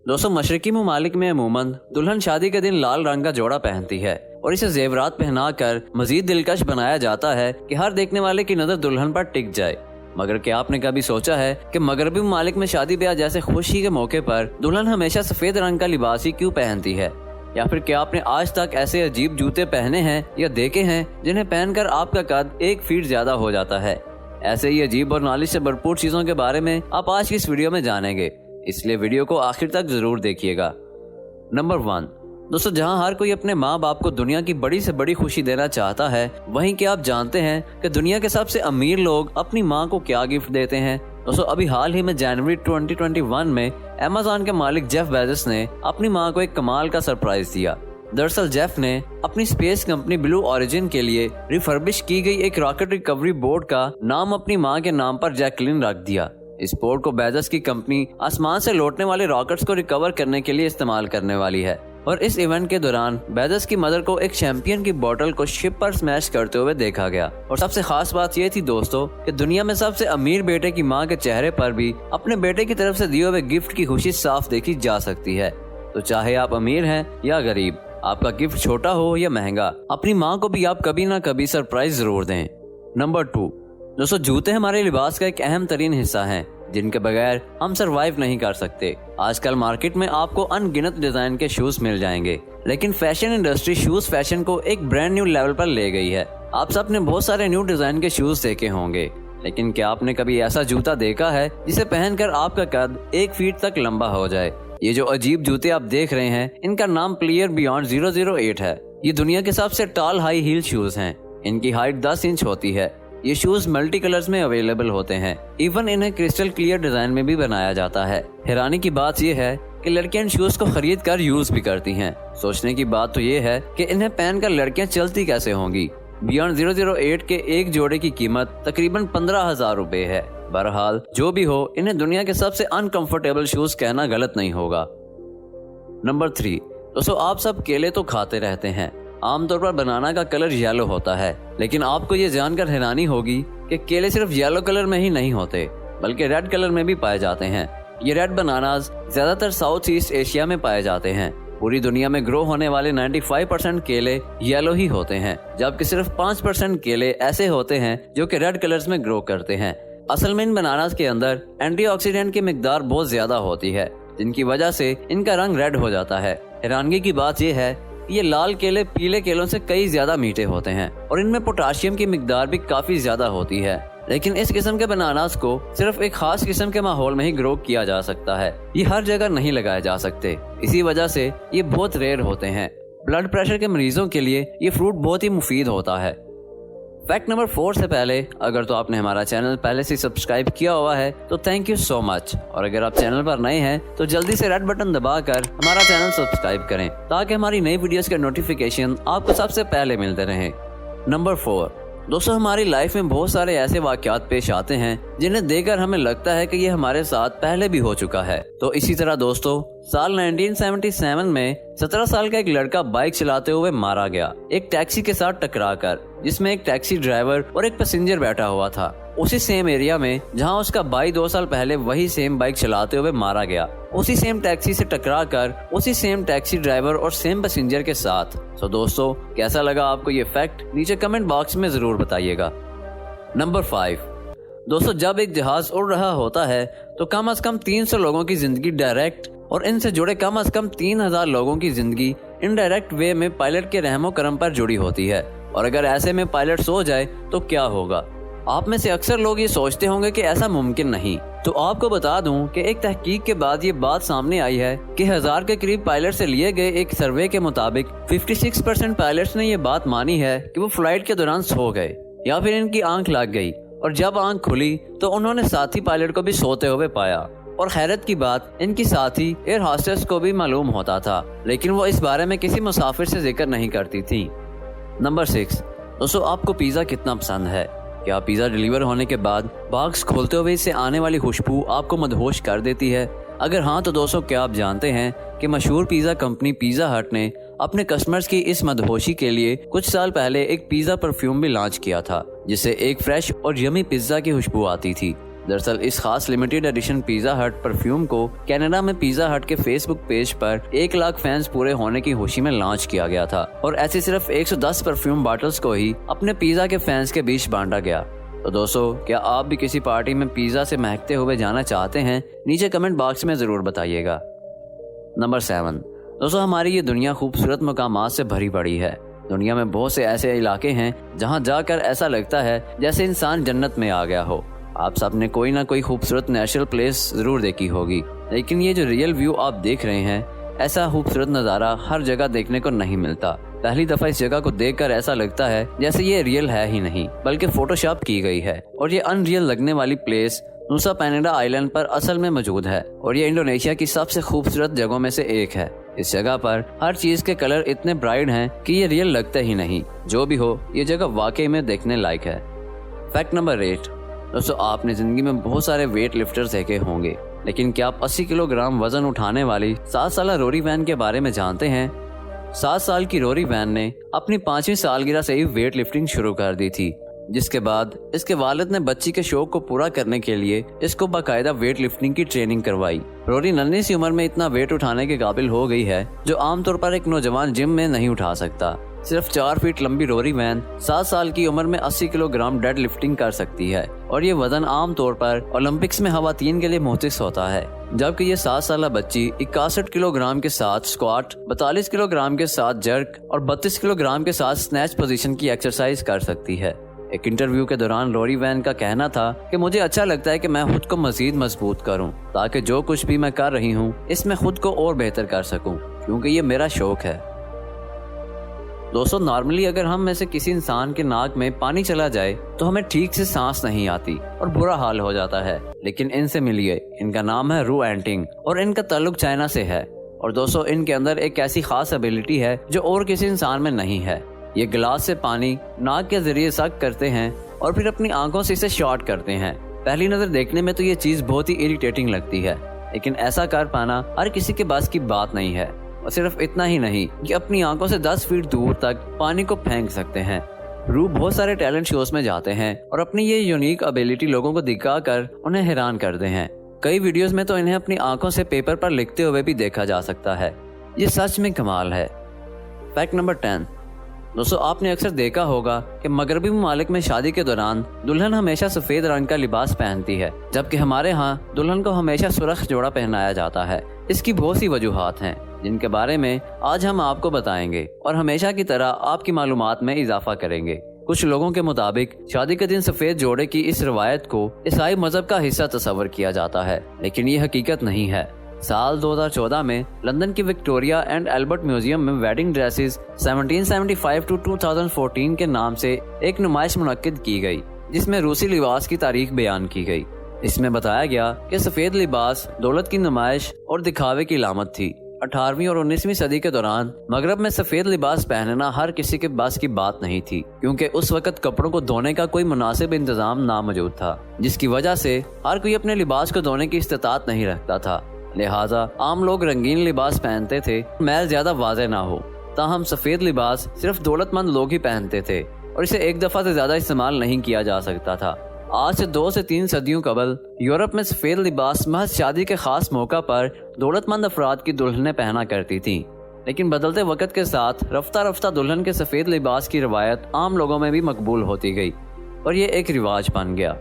दोस्तों, मशरकी ममालिक में अमूमन दुल्हन शादी के दिन लाल रंग का जोड़ा पहनती है और इसे जेवरात पहनाकर मजीद दिलकश बनाया जाता है कि हर देखने वाले की नजर दुल्हन पर टिक जाए। मगर क्या आपने कभी सोचा है कि मगरबी ममालिक में शादी ब्याह जैसे खुशी के मौके पर दुल्हन हमेशा सफेद रंग का लिबास ही क्यों पहनती है? या फिर क्या आपने आज तक ऐसे अजीब जूते पहने हैं या देखे हैं जिन्हें पहनकर आपका कद 1 फीट ज्यादा हो जाता है? ऐसे ही अजीब और नॉलेज से भरपूर चीजों के बारे में आप आज की इस वीडियो में जानेंगे, इसलिए वीडियो को आखिर तक जरूर देखिएगा। नंबर 1, दोस्तों, जहां हर कोई अपने माँ बाप को दुनिया की बड़ी से बड़ी खुशी देना चाहता है, वहीं क्या आप जानते हैं कि दुनिया के सबसे अमीर लोग अपनी माँ को क्या गिफ्ट देते हैं? दोस्तों, अभी हाल ही में जनवरी 2021 में अमेज़न के मालिक जेफ बेजोस ने अपनी माँ को एक कमाल का सरप्राइज दिया। दरअसल जेफ ने अपनी स्पेस कंपनी ब्लू ओरिजिन के लिए रिफर्बिश की गई एक रॉकेट रिकवरी बोर्ड का नाम अपनी माँ के नाम पर जैकलिन रख दिया। इस बोर्ड को बेजोस की कंपनी आसमान से लौटने वाले रॉकेट्स को रिकवर करने के लिए इस्तेमाल करने वाली है और इस इवेंट के दौरान बेजोस की मदर को एक शैंपियन की बोतल को शिप पर स्मैश करते हुए देखा गया। और सबसे खास बात यह थी दोस्तों कि दुनिया में सबसे अमीर बेटे की मां के चेहरे पर भी अपने बेटे की तरफ से दिए हुए गिफ्ट की खुशी साफ देखी जा सकती है। तो चाहे आप अमीर हैं या गरीब, आपका गिफ्ट छोटा हो या महंगा, अपनी माँ को भी आप कभी ना कभी सरप्राइज जरूर दें। नंबर 2, दोस्तों, जूते हमारे लिबास का एक अहम तरीन हिस्सा हैं जिनके बगैर हम सरवाइव नहीं कर सकते। आजकल मार्केट में आपको अनगिनत डिजाइन के शूज मिल जाएंगे, लेकिन फैशन इंडस्ट्री शूज फैशन को एक ब्रांड न्यू लेवल पर ले गई है। आप सब ने बहुत सारे न्यू डिजाइन के शूज देखे होंगे, लेकिन क्या आपने कभी ऐसा जूता देखा है जिसे पहनकर आपका कद 1 फीट तक लंबा हो जाए? ये जो अजीब जूते आप देख रहे हैं, इनका नाम प्लेयर बियॉन्ड 008 है। ये दुनिया के सबसे टॉल हाई हील शूज हैं। इनकी हाइट 10 इंच होती है। ये शूज मल्टी कलर्स में अवेलेबल होते हैं। इवन इन्हें क्रिस्टल क्लियर डिजाइन में भी बनाया जाता है। हैरानी की बात यह है कि लड़कियां इन शूज को खरीद कर यूज भी करती हैं। सोचने की बात तो ये है कि इन्हें पहनकर लड़कियां चलती कैसे होंगी। बियॉन्ड 008 के एक जोड़े की कीमत तकरीबन 15,000 रुपए है। बहरहाल जो भी हो, इन्हें दुनिया के सबसे अनकंफर्टेबल शूज कहना गलत नहीं होगा। नंबर 3, दोस्तों, आप सब केले तो खाते रहते हैं। आमतौर पर बनाना का कलर येलो होता है, लेकिन आपको ये जानकर हैरानी होगी कि केले सिर्फ येलो कलर में ही नहीं होते, बल्कि रेड कलर में भी पाए जाते हैं। ये रेड बनानास ज्यादातर साउथ ईस्ट एशिया में पाए जाते हैं। पूरी दुनिया में ग्रो होने वाले 95% केले येलो ही होते हैं, जबकि सिर्फ 5% केले ऐसे होते हैं जो कि रेड कलर्स में ग्रो करते हैं। असल में इन बनानास के अंदर एंटीऑक्सीडेंट की मिकदार बहुत ज्यादा होती है, जिनकी वजह से इनका रंग रेड हो जाता है। हैरानगी की बात यह है, ये लाल केले पीले केलों से कई ज्यादा मीठे होते हैं और इनमें पोटाशियम की मिकदार भी काफी ज्यादा होती है। लेकिन इस किस्म के बनानास को सिर्फ एक खास किस्म के माहौल में ही ग्रो किया जा सकता है। ये हर जगह नहीं लगाए जा सकते, इसी वजह से ये बहुत रेयर होते हैं। ब्लड प्रेशर के मरीजों के लिए ये फ्रूट बहुत ही मुफीद होता है। फैक्ट नंबर 4 से पहले, अगर तो आपने हमारा चैनल पहले से सब्सक्राइब किया हुआ है तो थैंक यू सो मच, और अगर आप चैनल पर नए हैं तो जल्दी से रेड बटन दबाकर हमारा चैनल सब्सक्राइब करें ताकि हमारी नई वीडियोस के नोटिफिकेशन आपको सबसे पहले मिलते रहें। नंबर 4, दोस्तों, हमारी लाइफ में बहुत सारे ऐसे वाकयात पेश आते हैं जिन्हें देखकर हमें लगता है कि ये हमारे साथ पहले भी हो चुका है। तो इसी तरह दोस्तों, साल 1977 में 17 साल का एक लड़का बाइक चलाते हुए मारा गया, एक टैक्सी के साथ टकराकर, जिसमें एक टैक्सी ड्राइवर और एक पैसेंजर बैठा हुआ था। उसी सेम एरिया में जहां उसका भाई 2 साल पहले वही सेम बाइक चलाते हुए मारा गया, उसी सेम टैक्सी से टकराकर, उसी सेम टैक्सी ड्राइवर और सेम पैसेंजर के साथ। तो दोस्तों, कैसा लगा आपको ये फैक्ट? नीचे कमेंट बॉक्स में जरूर बताइएगा। नंबर 5, दोस्तों, जब एक जहाज उड़ रहा होता है तो कम से कम 300 लोगों की जिंदगी डायरेक्ट और इनसे जुड़े कम से कम 3000 लोगों की जिंदगी इनडायरेक्ट वे में पायलट के रहमो करम पर जुड़ी होती है। और अगर ऐसे में पायलट सो जाए तो क्या होगा? आप में से अक्सर लोग ये सोचते होंगे कि ऐसा मुमकिन नहीं। तो आपको बता दूं कि एक तहकीक के बाद ये बात सामने आई है कि 1000 के करीब पायलट से लिए गए एक सर्वे के मुताबिक 56% पायलट्स ने ये बात मानी है कि वो फ्लाइट के दौरान सो गए या फिर इनकी आंख लग गई, और जब आंख खुली तो उन्होंने साथी पायलट को भी सोते हुए पाया। और हैरत की बात, इनकी साथी एयर होस्टेस को भी मालूम होता था, लेकिन वो इस बारे में किसी मुसाफिर से जिक्र नहीं करती थी। नंबर 6, दोस्तों, आपको पिज्जा कितना पसंद है? क्या पिज्जा डिलीवर होने के बाद बॉक्स खोलते हुए इससे आने वाली खुशबू आपको मदहोश कर देती है? अगर हाँ तो दोस्तों, क्या आप जानते हैं कि मशहूर पिज्जा कंपनी पिज्जा हट ने अपने कस्टमर्स की इस मदहोशी के लिए कुछ साल पहले एक पिज्जा परफ्यूम भी लॉन्च किया था, जिससे एक फ्रेश और यमी पिज्जा की खुशबू आती थी। दरअसल इस खास लिमिटेड एडिशन पिज्जा हट परफ्यूम को कनाडा में पिज्जा हट के फेसबुक पेज पर 1 लाख फैंस पूरे होने की खुशी में लॉन्च किया गया था और ऐसे सिर्फ 110 परफ्यूम बॉटल्स को ही अपने पिज्जा के फैंस के बीच बांटा गया। तो दोस्तों, क्या आप भी किसी पार्टी में पिज्जा से महकते हुए जाना चाहते हैं? नीचे कमेंट बॉक्स में जरूर बताइएगा। नंबर 7। दोस्तों, हमारी ये दुनिया खूबसूरत मकामात से भरी पड़ी है। दुनिया में बहुत से ऐसे इलाके हैं जहां जाकर ऐसा लगता है जैसे इंसान जन्नत में आ गया हो। आप सबने कोई ना कोई खूबसूरत नेचुरल प्लेस जरूर देखी होगी, लेकिन ये जो रियल व्यू आप देख रहे हैं, ऐसा खूबसूरत नज़ारा हर जगह देखने को नहीं मिलता। पहली दफा इस जगह को देखकर ऐसा लगता है जैसे ये रियल है ही नहीं, बल्कि फोटोशॉप की गई है। और ये अनरियल लगने वाली प्लेस नुसा पेनिडा आइलैंड पर असल में मौजूद है और ये इंडोनेशिया की सबसे खूबसूरत जगहों में से एक है। इस जगह पर हर चीज के कलर इतने ब्राइट हैं कि ये रियल लगते ही नहीं। जो भी हो, ये जगह वाकई में देखने लायक है। Fact number 8। दोस्तों, आपने जिंदगी में बहुत सारे वेट लिफ्टर्स देखे होंगे, लेकिन क्या आप 80 किलोग्राम वजन उठाने वाली 7 साल रोरी वैन के बारे में जानते हैं? 7 साल की रोरी वैन ने अपनी 5वीं सालगिरह से ही वेट लिफ्टिंग शुरू कर दी थी, जिसके बाद इसके वालिद ने बच्ची के शौक को पूरा करने के लिए इसको बाकायदा वेट लिफ्टिंग की ट्रेनिंग करवाई। रोरी नन्ही सी उम्र में इतना वेट उठाने के काबिल हो गई है जो आमतौर पर एक नौजवान जिम में नहीं उठा सकता। सिर्फ 4 फीट लंबी रोरी वैन 7 साल की उम्र में 80 किलोग्राम डेड लिफ्टिंग कर सकती है और ये वजन आमतौर पर ओलंपिक्स में खवातीन के लिए मुख्तस होता है, जबकि ये 7 साल बच्ची 61 किलोग्राम के साथ स्क्वाट, 42 किलोग्राम के साथ जर्क और 32 किलोग्राम के साथ स्नैच पोजीशन की एक्सरसाइज कर सकती है। एक इंटरव्यू के दौरान रोरी वैन का कहना था कि मुझे अच्छा लगता है कि मैं खुद को मजीद मजबूत करूं, ताकि जो कुछ भी मैं कर रही हूं इसमें खुद को और बेहतर कर सकूं, क्योंकि ये मेरा शौक है। दोस्तों, नॉर्मली अगर हम में से किसी इंसान के नाक में पानी चला जाए तो हमें ठीक से सांस नहीं आती और बुरा हाल हो जाता है, लेकिन इनसे मिलिए। इनका नाम है रु एंटिंग और इनका ताल्लुक चाइना से है। और दोस्तों, इनके अंदर एक ऐसी खास एबिलिटी है जो और किसी इंसान में नहीं है। ये गिलास से पानी नाक के जरिए सक करते हैं और फिर अपनी आंखों से इसे शॉट करते हैं। पहली नजर देखने में तो ये चीज बहुत ही इरिटेटिंग लगती है, लेकिन ऐसा कर पाना हर किसी के बस की बात नहीं है। और सिर्फ इतना ही नहीं कि अपनी आंखों से 10 फीट दूर तक पानी को फेंक सकते हैं। रू बहुत सारे टैलेंट शोज में जाते हैं और अपनी ये यूनिक एबिलिटी लोगों को दिखाकर उन्हें हैरान करते हैं। कई वीडियोस में तो इन्हें अपनी आंखों से पेपर पर लिखते हुए भी देखा जा सकता है। ये सच में कमाल है। Fact number 10। दोस्तों, आपने अक्सर देखा होगा कि मगरबी ममालिक में शादी के दौरान दुल्हन हमेशा सफेद रंग का लिबास पहनती है, जबकि हमारे यहाँ दुल्हन को हमेशा सुर्ख जोड़ा पहनाया जाता है। इसकी बहुत सी वजूहात हैं जिनके बारे में आज हम आपको बताएंगे और हमेशा की तरह आपकी मालूमात में इजाफा करेंगे। कुछ लोगों के मुताबिक शादी के दिन सफेद जोड़े की इस रवायत को ईसाई मजहब का हिस्सा तस्वर किया जाता है, लेकिन ये हकीकत नहीं है। साल 2014 में लंदन की विक्टोरिया एंड एल्बर्ट म्यूजियम में वेडिंग ड्रेसेस 1775 टू 2014 के नाम से एक नुमाइश मुनक्किद की गई, जिसमें रूसी लिबास की तारीख बयान की गई। इसमें बताया गया कि सफेद लिबास दौलत की नुमाइश और दिखावे की अलामत थी। 18वीं और 19वीं सदी के दौरान मगरब में सफेद लिबास पहनना हर किसी के बस की बात नहीं थी, क्योंकि उस वक्त कपड़ों को धोने का कोई मुनासिब इंतजाम ना मौजूद था, जिसकी वजह से हर कोई अपने लिबास को धोने की इस्तिताअत नहीं रखता था। लिहाजा आम लोग रंगीन लिबास पहनते थे, मैल ज्यादा वाज़ेह ना हो। ताहम सफेद लिबास सिर्फ दौलतमंद लोग ही पहनते थे और इसे एक दफा से ज्यादा इस्तेमाल नहीं किया जा सकता था। आज से 2 से 3 सदियों कबल यूरोप में सफेद लिबास महज शादी के खास मौका पर दौलतमंद अफराद की दुल्हनें पहना करती थीं, लेकिन बदलते वक्त के साथ रफ्ता रफ्ता दुल्हन के सफेद लिबास की रवायत आम लोगों में भी मकबूल होती गई और ये एक रिवाज बन गया।